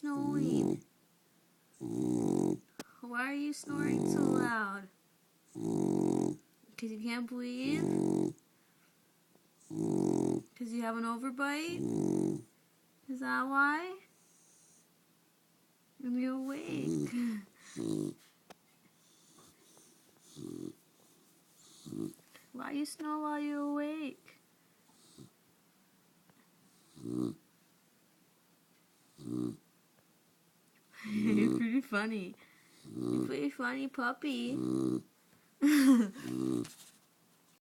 snoring? Why are you snoring so loud? Because you can't breathe? Because you have an overbite? Is that why? And you're awake. Why you snore while you're awake? You're pretty funny. You're a pretty funny puppy.